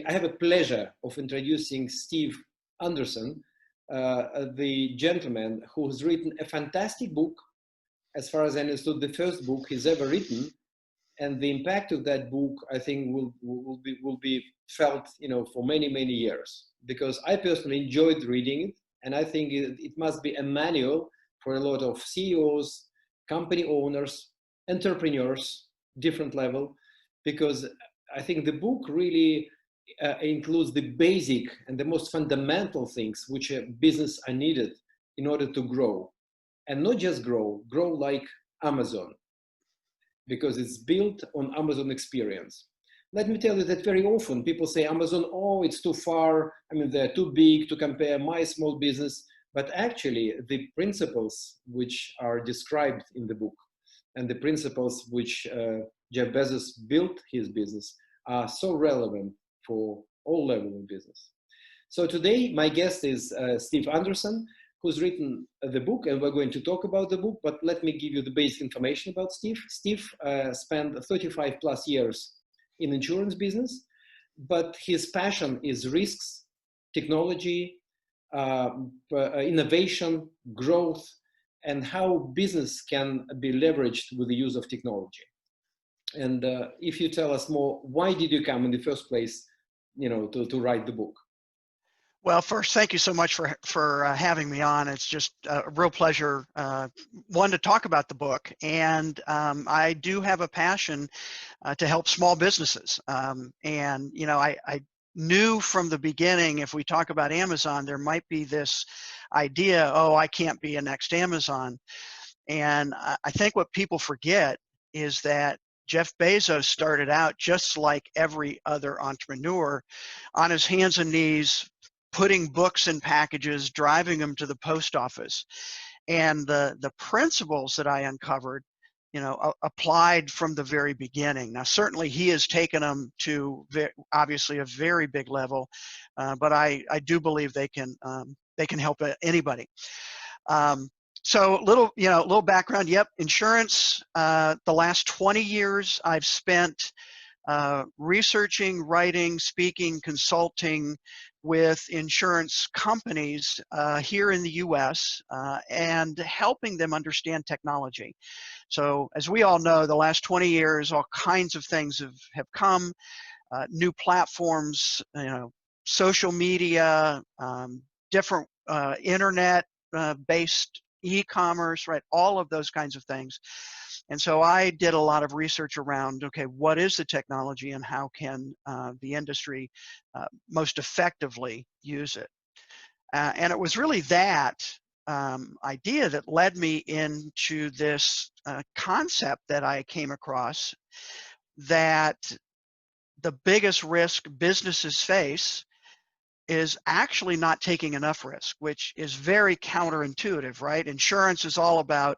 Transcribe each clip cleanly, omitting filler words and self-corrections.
I have a pleasure of introducing Steve Anderson, the gentleman who has written a fantastic book, as far as I understood, the first book he's ever written. And the impact of that book, I think, will be felt, for many, many years. Because I personally enjoyed reading it, and I think it must be a manual for a lot of CEOs, company owners, entrepreneurs, different level, because I think the book really includes the basic and the most fundamental things which a business are needed in order to grow, and not just grow like Amazon, because it's built on Amazon experience. Let me tell you that very often people say Amazon, oh, it's too far. I mean, they're too big to compare my small business. But actually, the principles which are described in the book and the principles which Jeff Bezos built his business are so relevant for all levels of business. So today, my guest is Steve Anderson, who's written the book, and we're going to talk about the book, but let me give you the basic information about Steve. Steve spent 35 plus years in insurance business, but his passion is risks, technology, innovation, growth, and how business can be leveraged with the use of technology. And if you tell us more, why did you come in the first place, to write the book? Well, first, thank you so much for having me on. It's just a real pleasure, one, to talk about the book, and I do have a passion to help small businesses. And I knew from the beginning, if we talk about Amazon, there might be this idea, oh, I can't be a next Amazon. And I think what people forget is that Jeff Bezos started out just like every other entrepreneur, on his hands and knees, putting books in packages, driving them to the post office. And the principles that I uncovered, applied from the very beginning. Now, certainly he has taken them to obviously a very big level, but I do believe they can help anybody. So little background. Yep, insurance. The last 20 years I've spent researching, writing, speaking, consulting with insurance companies here in the US and helping them understand technology. So as we all know, the last 20 years, all kinds of things have come, new platforms, social media, different internet-based e-commerce, right? All of those kinds of things. And so I did a lot of research around, okay, what is the technology and how can the industry most effectively use it? And it was really that idea that led me into this concept that I came across, that the biggest risk businesses face is actually not taking enough risk, which is very counterintuitive, right? Insurance is all about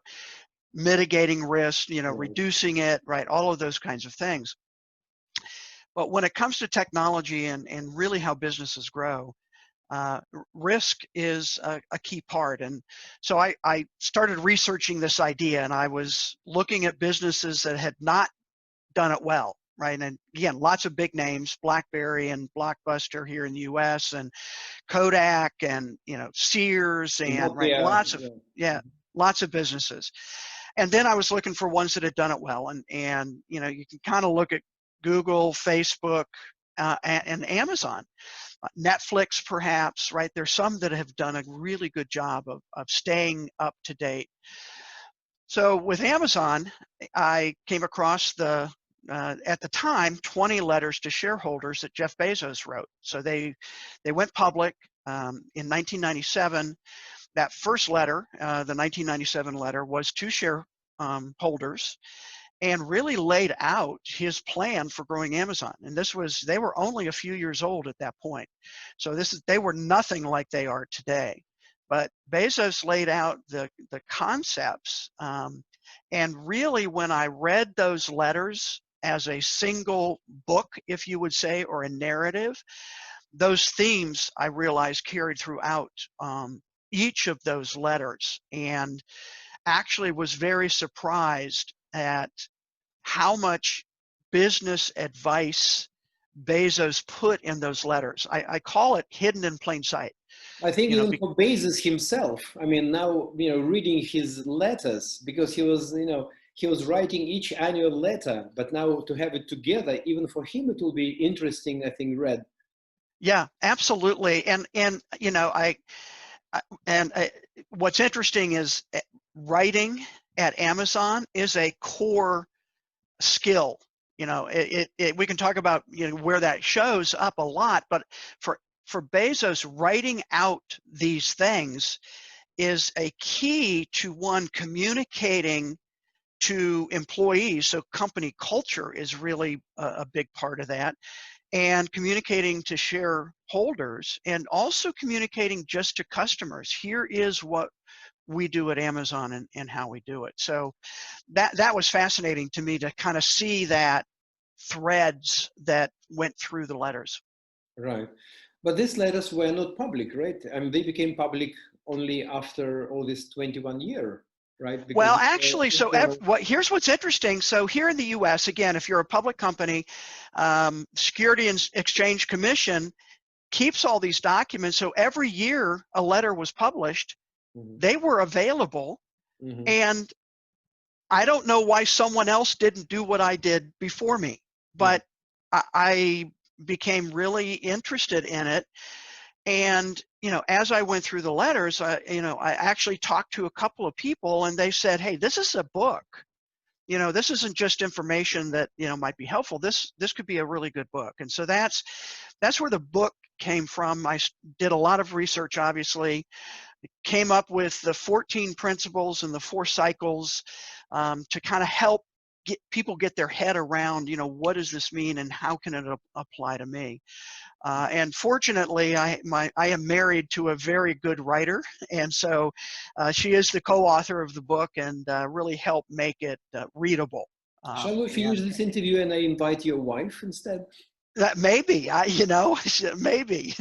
mitigating risk, reducing it, right? All of those kinds of things. But when it comes to technology and really how businesses grow, risk is a key part. And so I started researching this idea, and I was looking at businesses that had not done it well, right? And again, lots of big names, BlackBerry and Blockbuster here in the US, and Kodak, and Sears, and right, lots of businesses. And then I was looking for ones that had done it well, and you can kind of look at Google, Facebook, and Amazon, Netflix, perhaps, right? There's some that have done a really good job of staying up to date. So with Amazon, I came across at the time, 20 letters to shareholders that Jeff Bezos wrote. So they went public in 1997. That first letter, the 1997 letter, was to shareholders and really laid out his plan for growing Amazon. And they were only a few years old at that point. So they were nothing like they are today. But Bezos laid out the concepts. And really, when I read those letters as a single book, if you would say, or a narrative, those themes I realized carried throughout each of those letters, and actually was very surprised at how much business advice Bezos put in those letters. I call it hidden in plain sight. I think You know, even for Bezos himself, I mean, now, reading his letters, because he was writing each annual letter, but now to have it together, even for him, it will be interesting, I think, read. yeah, absolutely. And what's interesting is writing at Amazon is a core skill. We can talk about where that shows up a lot, but for Bezos, writing out these things is a key to one communicating to employees. So company culture is really a big part of that, and communicating to shareholders, and also communicating just to customers. Here is what we do at Amazon and how we do it. So that was fascinating to me to kind of see that threads that went through the letters. Right. But these letters were not public, right? I mean, they became public only after all this 21 year, right? Because Well, actually, so here's what's interesting. So here in the U.S., again, if you're a public company, Security and Exchange Commission keeps all these documents. So every year a letter was published, they were available, and I don't know why someone else didn't do what I did before me, but I became really interested in it. And as I went through the letters, I actually talked to a couple of people, and they said, "Hey, this is a book. This isn't just information that might be helpful. This could be a really good book." And so that's where the book came from. I did a lot of research, obviously, came up with the 14 principles and the 4 cycles to kind of help people get their head around, what does this mean and how can it apply to me? And fortunately, I am married to a very good writer, and so she is the co-author of the book and really helped make it readable. Shall we finish this interview and I invite your wife instead? That maybe, maybe.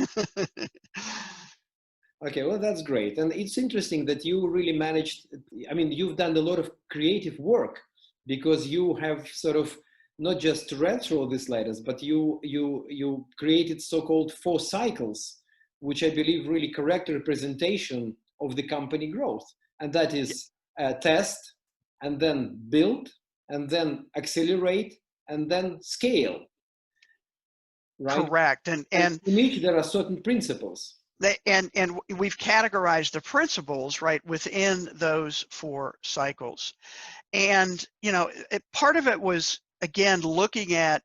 Okay, well, that's great. And it's interesting that you really managed, I mean, you've done a lot of creative work because you have sort of not just read through all these letters, but you created so-called 4 cycles, which I believe really correct representation of the company growth. And that is test, and then build, and then accelerate, and then scale. Right? Correct. And in each there are certain principles. And we've categorized the principles right within those 4 cycles. And part of it was, again, looking at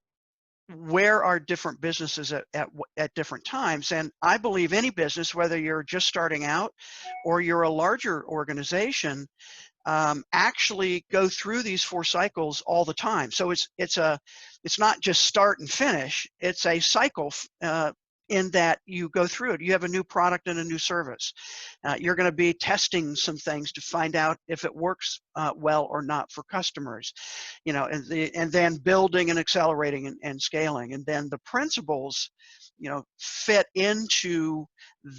where are different businesses at different times. And I believe any business, whether you're just starting out or you're a larger organization, actually go through these 4 cycles all the time. So it's not just start and finish. It's a cycle in that you go through it. You have a new product and a new service. You're going to be testing some things to find out if it works well or not for customers, and then building and accelerating and scaling. And then the principles, fit into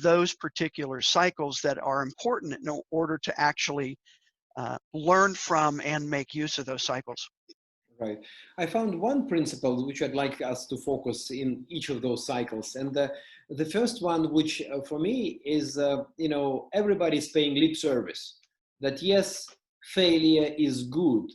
those particular cycles that are important in order to actually learn from and make use of those cycles. Right. I found one principle which I'd like us to focus in each of those cycles. And the first one, which for me is, everybody's paying lip service. That yes, failure is good.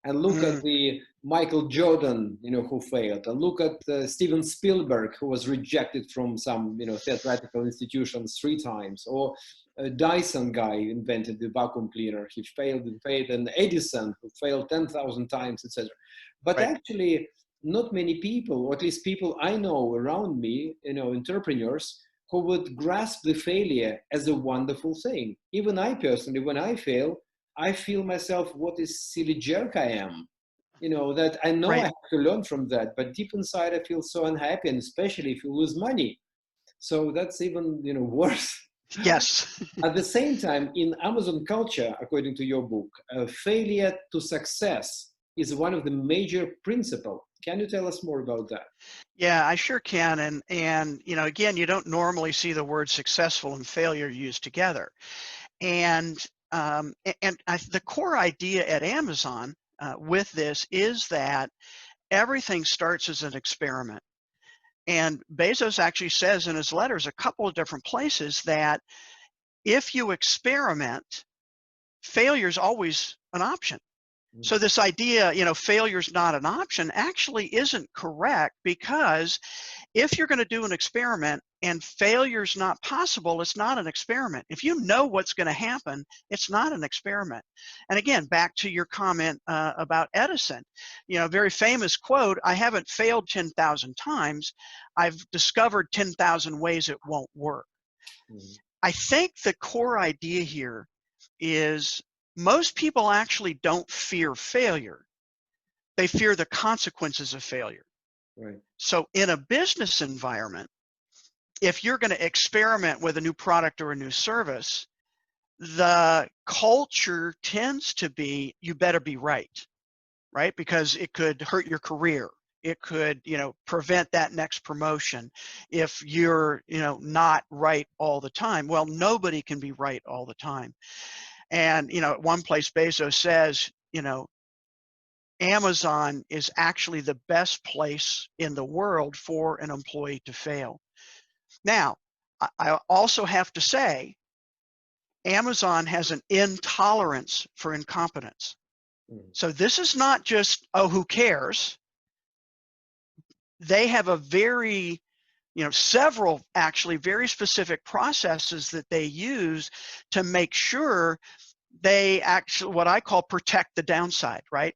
And look at the Michael Jordan, who failed. And look at Steven Spielberg, who was rejected from some, theatrical institutions 3 times. Or a Dyson guy invented the vacuum cleaner. He failed and failed. And Edison, who failed 10,000 times, etc. But actually, not many people, or at least people I know around me, entrepreneurs, who would grasp the failure as a wonderful thing. Even I personally, when I fail, I feel myself, what a silly jerk I am. That I know I have to learn from that, but deep inside I feel so unhappy, and especially if you lose money. So that's even, worse. Yes. At the same time, in Amazon culture, according to your book, failure to success is one of the major principles. Can you tell us more about that? Yeah, I sure can. And again, you don't normally see the word successful and failure used together. And the core idea at Amazon with this is that everything starts as an experiment. And Bezos actually says in his letters a couple of different places that if you experiment, failure is always an option. So this idea, failure is not an option actually isn't correct, because if you're going to do an experiment and failure is not possible, it's not an experiment. If you know what's going to happen, it's not an experiment. And again, back to your comment about Edison, very famous quote, I haven't failed 10,000 times. I've discovered 10,000 ways it won't work. Mm-hmm. I think the core idea here is most people actually don't fear failure. They fear the consequences of failure. Right. So in a business environment, if you're going to experiment with a new product or a new service, the culture tends to be, you better be right? Because it could hurt your career. It could, prevent that next promotion if you're, not right all the time. Well, nobody can be right all the time. And, at one place, Bezos says, Amazon is actually the best place in the world for an employee to fail. Now, I also have to say, Amazon has an intolerance for incompetence. So this is not just, oh, who cares? They have a very, several actually very specific processes that they use to make sure they actually, what I call, protect the downside, right?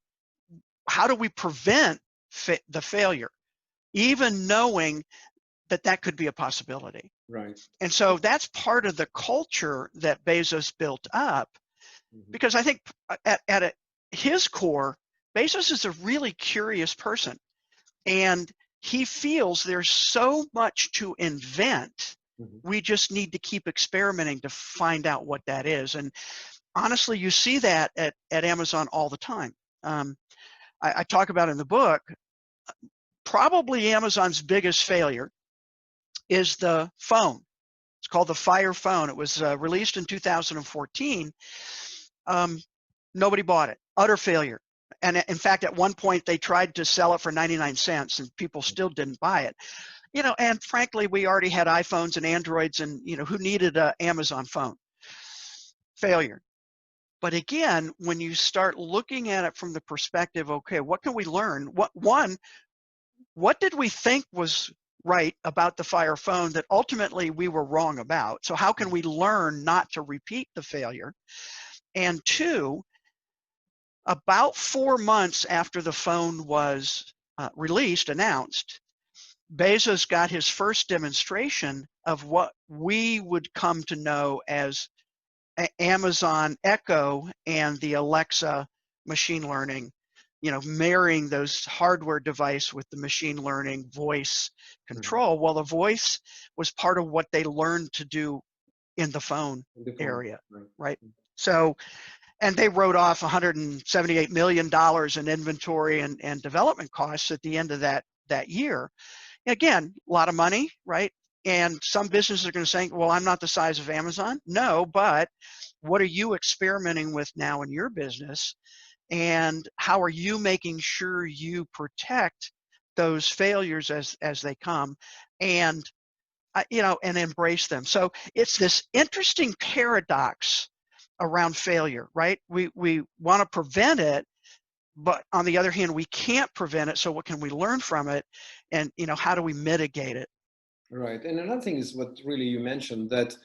How do we prevent the failure, even knowing that that could be a possibility? Right. And so that's part of the culture that Bezos built up, because I think at his core, Bezos is a really curious person, and he feels there's so much to invent. We just need to keep experimenting to find out what that is. And honestly, you see that at Amazon all the time. I talk about in the book, probably Amazon's biggest failure is the phone. It's called the Fire phone. It was released in 2014. Nobody bought it. Utter failure. And in fact, at one point they tried to sell it for 99 cents and people still didn't buy it. And frankly, we already had iPhones and Androids, and who needed an Amazon phone? Failure. But again, when you start looking at it from the perspective, okay, what can we learn? What did we think was right about the Fire phone that ultimately we were wrong about? So how can we learn not to repeat the failure? And two, about 4 months after the phone was announced, Bezos got his first demonstration of what we would come to know as Amazon Echo and the Alexa machine learning, marrying those hardware device with the machine learning voice control. Well, the voice was part of what they learned to do in the phone area, right? So, and they wrote off $178 million in inventory and development costs at the end of that year. Again, a lot of money, right? And some businesses are going to say, well, I'm not the size of Amazon. No, but what are you experimenting with now in your business? And how are you making sure you protect those failures as they come, and and embrace them? So it's this interesting paradox around failure, right? We want to prevent it, but on the other hand, we can't prevent it. So what can we learn from it? And how do we mitigate it? Right. And another thing is what really you mentioned, that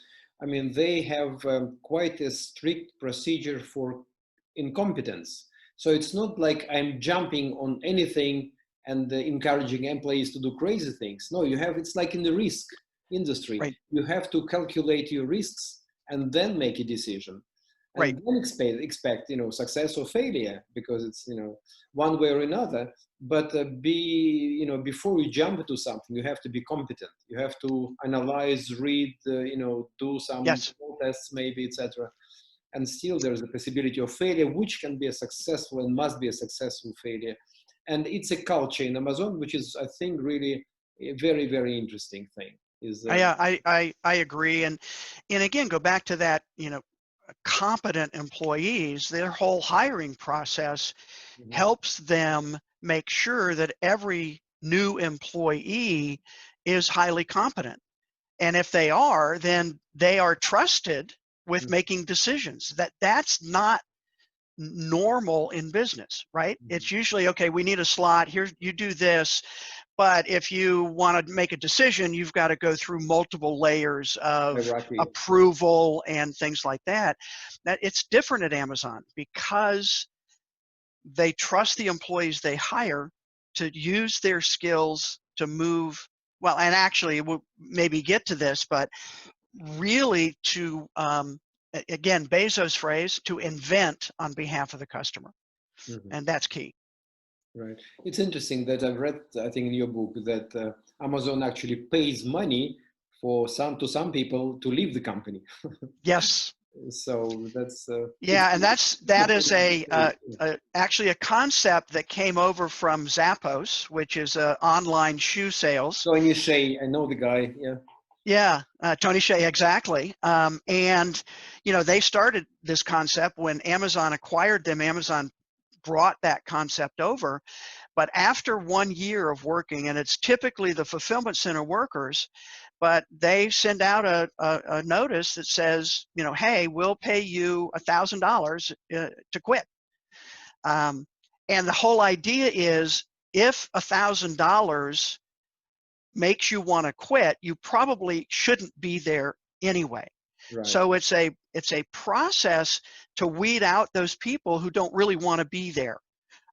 they have quite a strict procedure for incompetence. So it's not like I'm jumping on anything and encouraging employees to do crazy things. No, it's like in the risk industry. Right. You have to calculate your risks and then make a decision. And right. then expect success or failure, because it's one way or another. But before you jump into something, you have to be competent. You have to analyze, read, do some tests maybe, etc. And still there's a possibility of failure, which can be a successful and must be a successful failure. And it's a culture in Amazon, which is, I think, really a very, very interesting thing. Yeah, I agree. And again, go back to that, competent employees, their whole hiring process helps them make sure that every new employee is highly competent. And if they are, then they are trusted with making decisions. That's not normal in business, right? It's usually, okay, we need a slot, here, you do this. But if you want to make a decision, you've got to go through multiple layers of Hierarchy. approval and things like that. That it's different at Amazon because they trust the employees they hire to use their skills to move well, and actually we'll maybe get to this, but really to again, Bezos' phrase, to invent on behalf of the customer. And that's key. Right. It's interesting that I've read, I think, in your book that Amazon actually pays money for to some people to leave the company. Yes. So that's yeah, and that is actually a concept that came over from Zappos, which is online shoe sales. So when you say, I know the guy, yeah. Yeah, Tony Hsieh, exactly. And you know, they started this concept when Amazon acquired them. Amazon brought that concept over, but after 1 year of working, and it's typically the fulfillment center workers, but they send out a notice that says, you know, hey, we'll pay you $1,000 to quit. And the whole idea is, if $1,000 makes you want to quit, you probably shouldn't be there anyway. Right. So it's a process to weed out those people who don't really want to be there,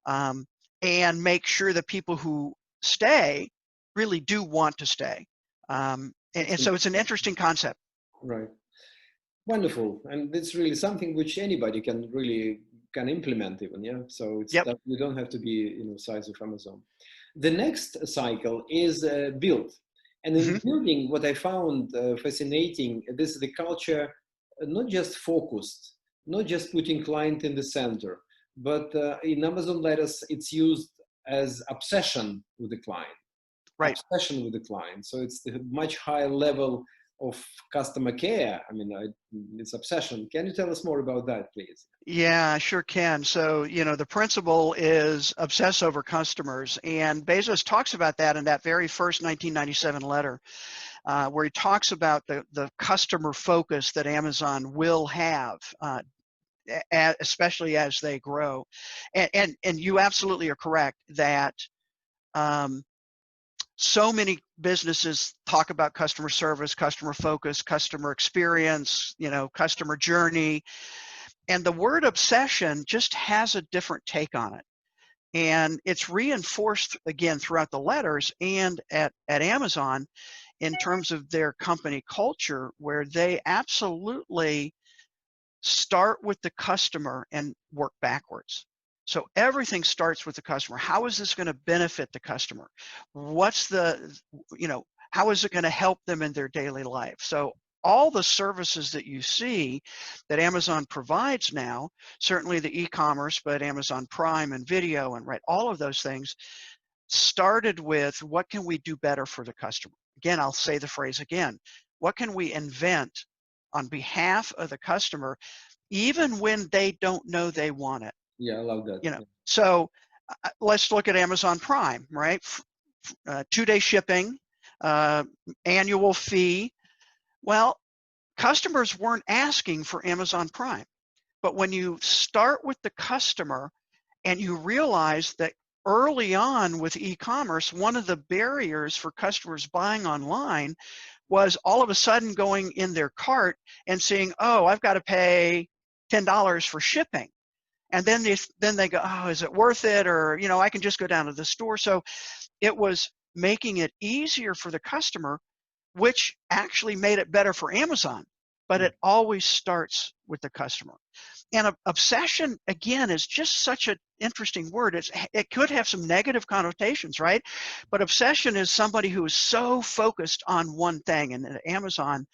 and make sure that people who stay really do want to stay. And so it's an interesting concept. Right. Wonderful. And it's really something which anybody can implement even, yeah? So it's that you don't have to be, you know, size of Amazon. The next cycle is build. And in building, what I found fascinating, this is the culture, not just focused, not just putting client in the center, but in Amazon Letters, it's used as obsession with the client. Right. Obsession with the client. So it's the much higher level of customer care. I mean, it's obsession. Can you tell us more about that, please? Yeah, I sure can. So, you know, the principle is obsess over customers. And Bezos talks about that in that very first 1997 letter, where he talks about the customer focus that Amazon will have, especially as they grow. And you absolutely are correct that so many businesses talk about customer service, customer focus, customer experience, you know, customer journey. And the word obsession just has a different take on it. And it's reinforced again throughout the letters and at Amazon in terms of their company culture, where they absolutely start with the customer and work backwards. So everything starts with the customer. How is this going to benefit the customer? What's the, you know, how is it going to help them in their daily life? So all the services that you see that Amazon provides now, certainly the e-commerce, but Amazon Prime and video and all of those things started with, what can we do better for the customer? Again, I'll say the phrase again, what can we invent on behalf of the customer, even when they don't know they want it? Yeah, I love that. You know, so let's look at Amazon Prime, right? 2-day shipping, annual fee. Well, customers weren't asking for Amazon Prime, but when you start with the customer and you realize that early on with e-commerce, one of the barriers for customers buying online was all of a sudden going in their cart and seeing, oh, I've got to pay $10 for shipping. And then they go, oh, is it worth it? Or, you know, I can just go down to the store. So it was making it easier for the customer, which actually made it better for Amazon. But it always starts with the customer. And obsession, again, is just such an interesting word. It could have some negative connotations, right? But obsession is somebody who is so focused on one thing. And at Amazon,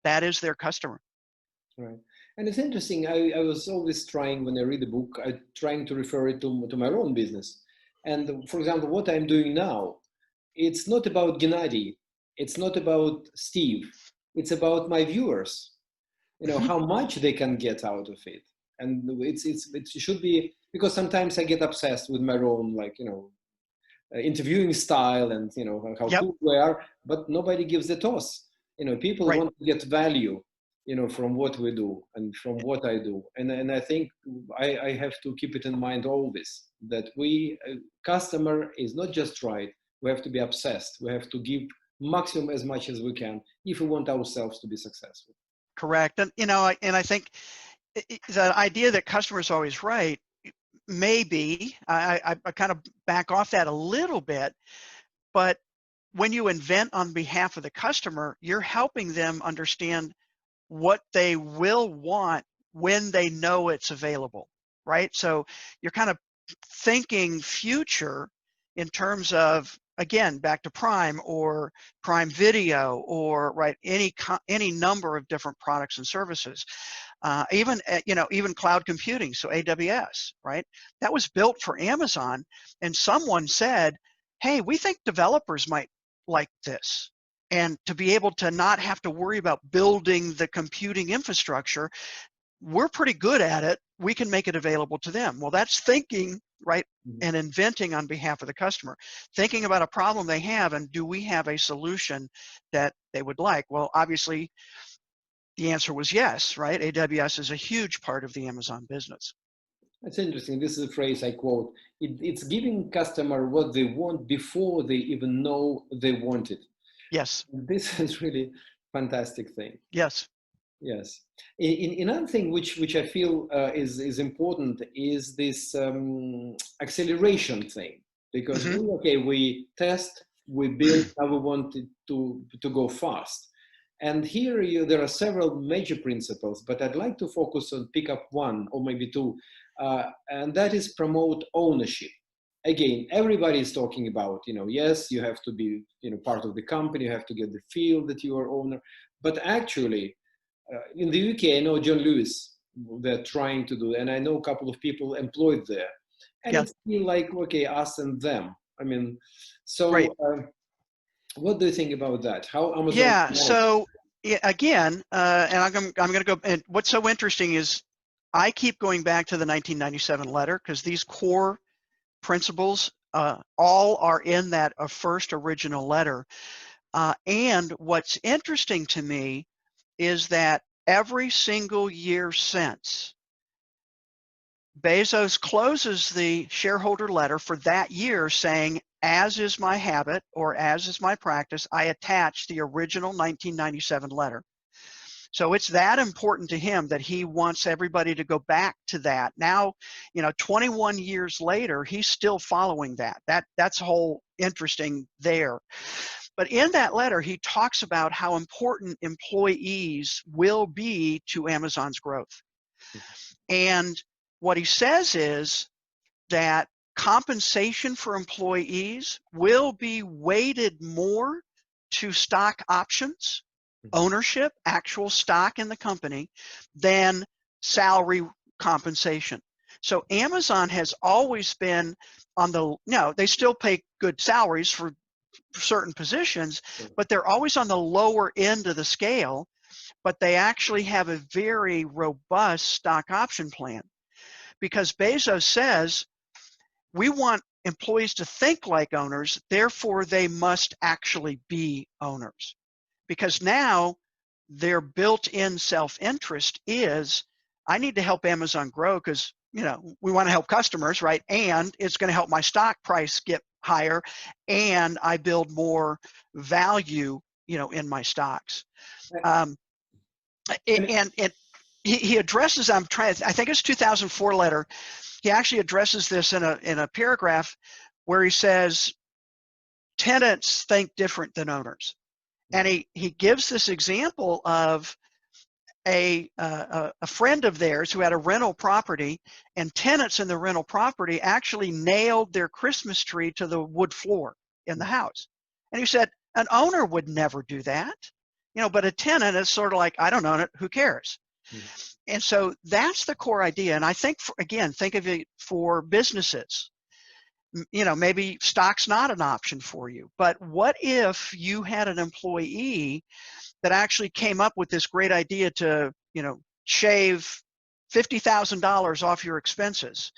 that is their customer. Right. And it's interesting. I was always trying, when I read the book, I'm trying to refer it to my own business. And for example, what I'm doing now, it's not about Gennady. It's not about Steve. It's about my viewers. You know, how much they can get out of it. And it should be, because sometimes I get obsessed with my own, like, you know, interviewing style and, you know, how Yep. cool we are, but nobody gives a toss. You know, people Right. want to get value, you know, from what we do and from what I do. And I think I have to keep it in mind always that customer is not just right. We have to be obsessed. We have to give maximum as much as we can if we want ourselves to be successful. Correct. And, you know, and I think the idea that customer's always right, maybe I kind of back off that a little bit, but when you invent on behalf of the customer, you're helping them understand what they will want when they know it's available, right? So you're kind of thinking future in terms of, again, back to Prime or Prime Video or right any number of different products and services. Even you know, even cloud computing, so AWS, right? That was built for Amazon, and someone said, "Hey, we think developers might like this." And to be able to not have to worry about building the computing infrastructure, we're pretty good at it. We can make it available to them. Well, that's thinking, right? Mhm. And inventing on behalf of the customer, thinking about a problem they have and do we have a solution that they would like? Well, obviously the answer was yes, right? AWS is a huge part of the Amazon business. That's interesting. This is a phrase I quote. It's giving customer what they want before they even know they want it. Yes, This is really fantastic thing. yes. Yes. Another thing which I feel is important is this acceleration thing, because Hmm. we test, we build, now we want it to go fast. And here there are several major principles, but I'd like to focus on pick up one or maybe two, and that is promote ownership. Again, everybody is talking about, you know, yes, you have to be, you know, part of the company, you have to get the feel that you are owner, but actually, in the UK, I know John Lewis, they're trying to do, and I know a couple of people employed there. And Yeah, it's still like, okay, us and them. I mean, right. so what do you think about that? How Amazon Yeah. managed? So yeah, again, and I'm going to go. And what's so interesting is I keep going back to the 1997 letter because these core principles all are in that first original letter. And what's interesting to me is that every single year since, Bezos closes the shareholder letter for that year saying, as is my habit or as is my practice, I attach the original 1997 letter. So it's that important to him that he wants everybody to go back to that. Now, you know, 21 years later, he's still following that. That's whole interesting there. But in that letter, he talks about how important employees will be to Amazon's growth. And what he says is that compensation for employees will be weighted more to stock options, ownership, actual stock in the company, than salary compensation. So Amazon has always been on the, no, they still pay good salaries for certain positions, but they're always on the lower end of the scale, but they actually have a very robust stock option plan because Bezos says we want employees to think like owners, therefore they must actually be owners. Because now their built-in self-interest is, I need to help Amazon grow because, you know, we want to help customers, right? And it's going to help my stock price get higher and I build more value, you know, in my stocks. Um, and he addresses, I think it's 2004 letter, he actually addresses this in a paragraph where he says tenants think different than owners, and he gives this example of a friend of theirs who had a rental property, and tenants in the rental property actually nailed their Christmas tree to the wood floor in the house, and he said an owner would never do that, you know, but a tenant is sort of like, I don't own it, who cares? And so that's the core idea. And I think, again, think of it for businesses. You know, maybe stock's not an option for you, but what if you had an employee that actually came up with this great idea to, you know, shave $50,000 off your expenses?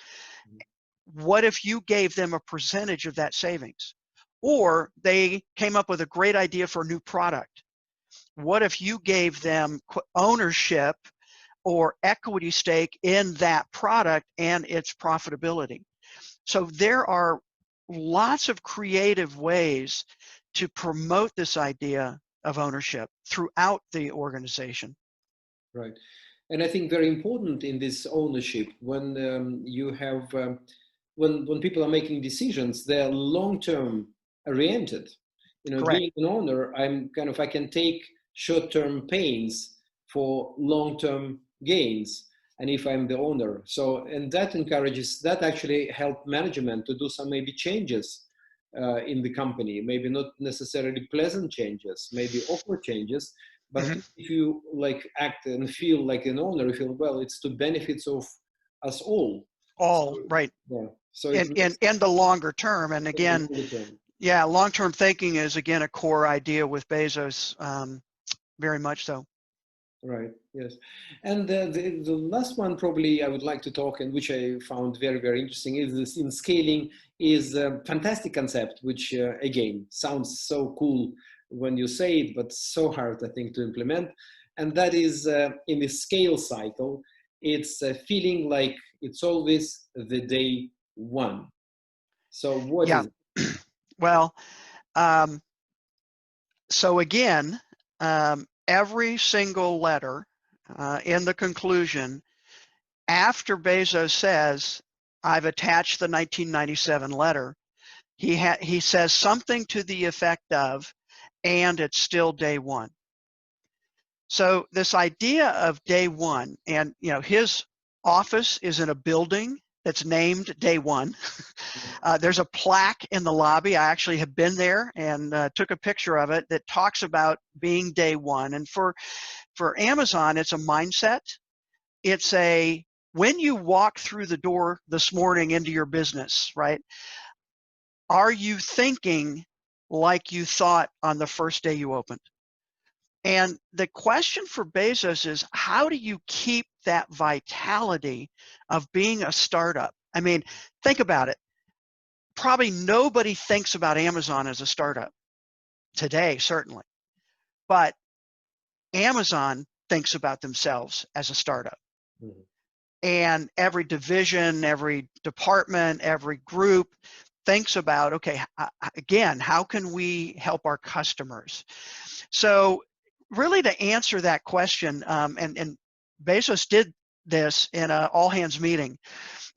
what if you gave them a percentage of that savings? Or they came up with a great idea for a new product. What if you gave them ownership or equity stake in that product and its profitability? So there are lots of creative ways to promote this idea of ownership throughout the organization. Right. And I think very important in this ownership, when you have, when people are making decisions, they're long-term oriented. You know, Correct. being an owner, I can take short-term pains for long-term gains. And if I'm the owner, so, and that actually help management to do some maybe changes in the company, maybe not necessarily pleasant changes, maybe awkward changes. But Mm-hmm. if you like act and feel like an owner, you feel, well, it's to benefits of us all. All So, right. yeah. So it In the longer term, and makes again, the term. yeah, long-term thinking is again a core idea with Bezos, very much so. Right. Yes. And the last one probably I would like to talk, and which I found very, very interesting, is this in scaling is a fantastic concept, which again sounds so cool when you say it, but so hard, I think, to implement. And that is in the scale cycle, it's feeling like it's always the day one. So what Yeah. is it? Well, so again, every single letter in the conclusion, after Bezos says, I've attached the 1997 letter, he says something to the effect of, and it's still day one. So this idea of day one, and his office is in a building that's named Day One. There's a plaque in the lobby. I actually have been there and took a picture of it that talks about being day one. And for Amazon, it's a mindset. It's when you walk through the door this morning into your business, right? Are you thinking like you thought on the first day you opened? And the question for Bezos is, how do you keep that vitality of being a startup? I mean, think about it. Probably nobody thinks about Amazon as a startup today, certainly. But Amazon thinks about themselves as a startup. Mm-hmm. And every division, every department, every group thinks about, okay, again, how can we help our customers? So really to answer that question, and Bezos did this in an all-hands meeting,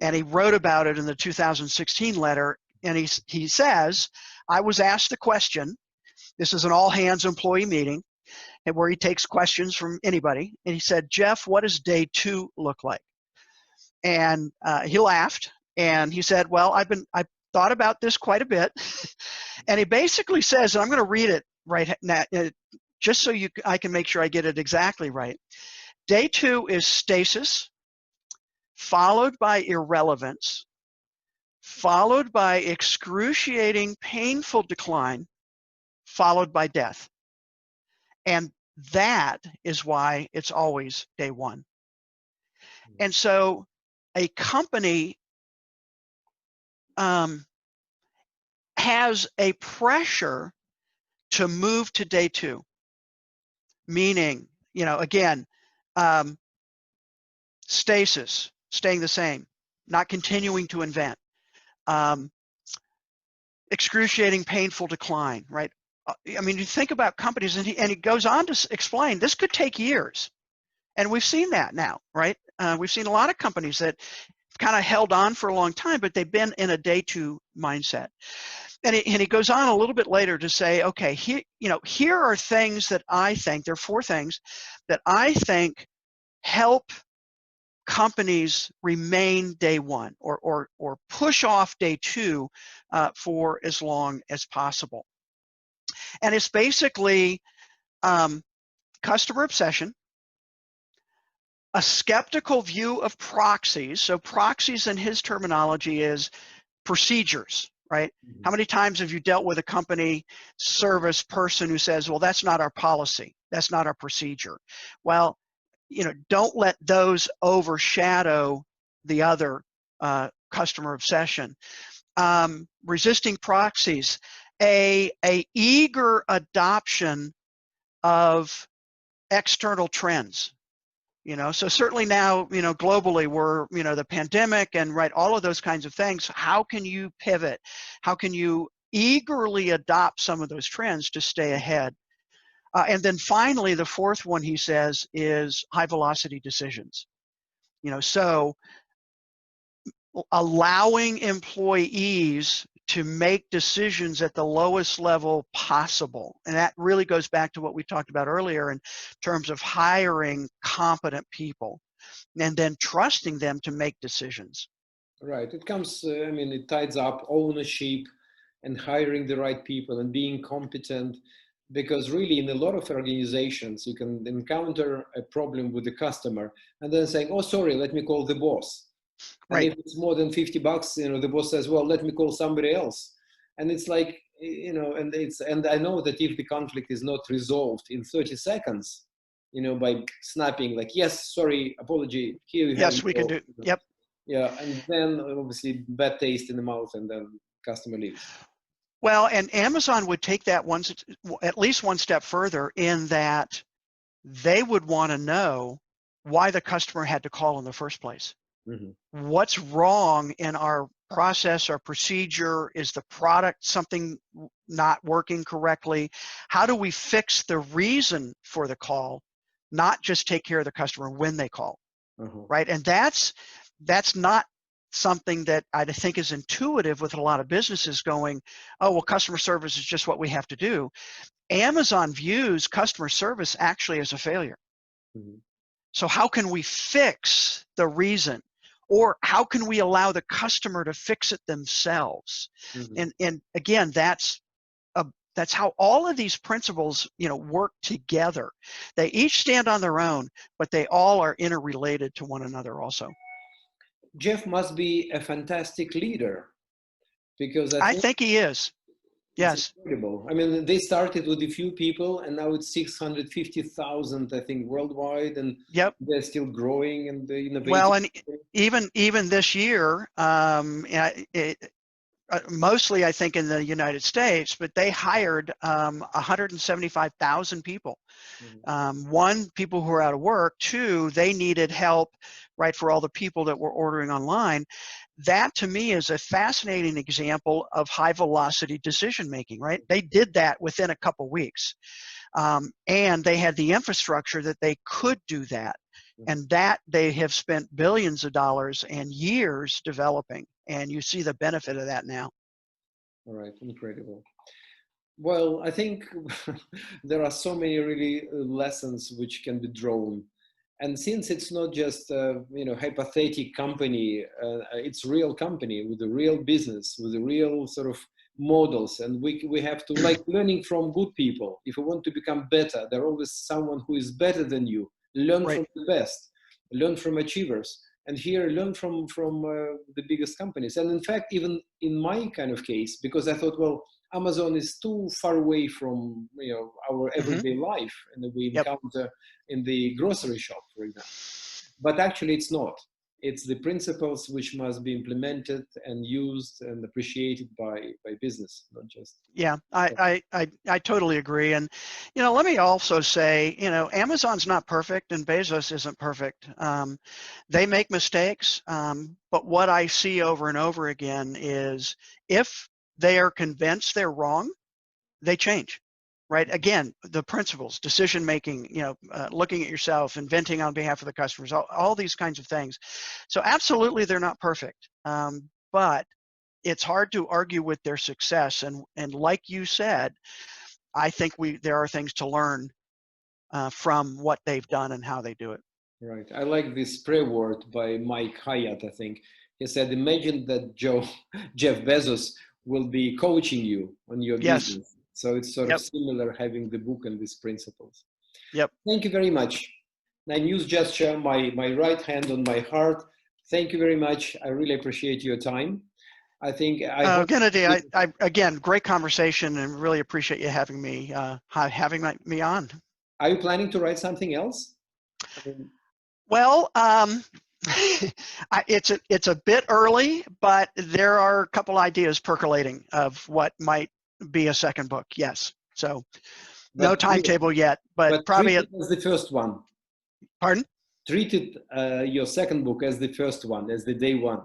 and he wrote about it in the 2016 letter, and he says, I was asked the question, this is an all-hands employee meeting, and where he takes questions from anybody, and he said, Jeff, what does day two look like? And he laughed, and he said, well, I've thought about this quite a bit, and he basically says, and I'm going to read it right now, just so I can make sure I get it exactly right. Day two is stasis, followed by irrelevance, followed by excruciating, painful decline, followed by death. And that is why it's always day one. And so a company has a pressure to move to day two, meaning, again, stasis, staying the same, not continuing to invent, excruciating, painful decline, right? I mean, you think about companies, and he goes on to explain this could take years, and we've seen that now, right? We've seen a lot of companies that kind of held on for a long time, but they've been in a day two mindset. And he goes on a little bit later to say, okay, here are things that I think, there are four things that I think help companies remain day one or push off day two for as long as possible. And it's basically customer obsession, a skeptical view of proxies. So proxies in his terminology is procedures, right? Mm-hmm. How many times have you dealt with a company service person who says, well, that's not our policy, that's not our procedure? Well, don't let those overshadow the other customer obsession. Resisting proxies, a eager adoption of external trends. So certainly now, globally we're, the pandemic and all of those kinds of things. How can you pivot? How can you eagerly adopt some of those trends to stay ahead? And then finally, the fourth one he says is high velocity decisions. So allowing employees to make decisions at the lowest level possible. And that really goes back to what we talked about earlier in terms of hiring competent people and then trusting them to make decisions. Right. It comes, it ties up ownership and hiring the right people and being competent, because really in a lot of organizations, you can encounter a problem with the customer and then saying, oh, sorry, let me call the boss. And Right. if it's more than $50, the boss says, well, let me call somebody else. And it's like, and I know that if the conflict is not resolved in 30 seconds, by snapping like, yes, sorry, apology, here you have. Yes, we can do. Yep. Yeah. And then obviously bad taste in the mouth and then customer leaves. Well, and Amazon would take that at least one step further in that they would want to know why the customer had to call in the first place. Mm-hmm. What's wrong in our process or procedure? Is the product something not working correctly? How do we fix the reason for the call, not just take care of the customer when they call? Mm-hmm. Right? And that's not something that I think is intuitive with a lot of businesses going, oh, well, customer service is just what we have to do. Amazon views customer service actually as a failure. Mm-hmm. So how can we fix the reason? Or how can we allow the customer to fix it themselves? Mm-hmm. And again, that's how all of these principles, work together. They each stand on their own, but they all are interrelated to one another also. Jeff must be a fantastic leader, because I think he is. Yes. Incredible. They started with a few people and now it's 650,000, I think, worldwide, and yep, they're still growing and innovating. Well, and even this year, mostly I think in the United States, but they hired 175,000 people. Mm-hmm. One, people who are out of work. Two, they needed help, for all the people that were ordering online. That to me is a fascinating example of high velocity decision making, right? They did that within a couple weeks. And they had the infrastructure that they could do that. And that they have spent billions of dollars and years developing. And you see the benefit of that now. All right, incredible. Well, I think there are so many really lessons which can be drawn. And since it's not just hypothetical company, it's real company with a real business, with a real sort of models, and we have to, like, learning from good people. If you want to become better, there's always someone who is better than you. Learn from the best, learn from achievers, and here learn from the biggest companies. And in fact, even in my kind of case, because I thought, well, Amazon is too far away from our everyday mm-hmm. life, and we encounter in the grocery shop, for example. But actually, it's not. It's the principles which must be implemented and used and appreciated by business, not just. Yeah, I totally agree. And let me also say, Amazon's not perfect and Bezos isn't perfect. They make mistakes, but what I see over and over again is if they are convinced they're wrong, they change. Right? Again, the principles, decision making, looking at yourself, inventing on behalf of the customers, all these kinds of things. So absolutely, they're not perfect, but it's hard to argue with their success. And like you said, I think there are things to learn from what they've done and how they do it. Right. I like this prayer word by Mike Hyatt. I think he said, "Imagine that Jeff Bezos will be coaching you on your business." So it's sort of similar, having the book and these principles. Yep. Thank you very much. I use gesture, my right hand on my heart. Thank you very much. I really appreciate your time. I think Gennady, I again, great conversation, and really appreciate you having me me on. Are you planning to write something else? Well, It's a bit early, but there are a couple ideas percolating of what might be a second book. Yes. So no timetable yet, but probably. Treat it as the first one. Pardon? Treat it, your second book as the first one, as the day one.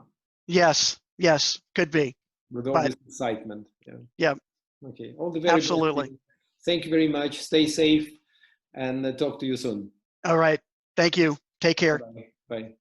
Yes. Yes. Could be. With all this excitement. Yeah. Yeah. Okay. All the very absolutely. best. Thank you very much. Stay safe and talk to you soon. All right. Thank you. Take care. Bye. Bye.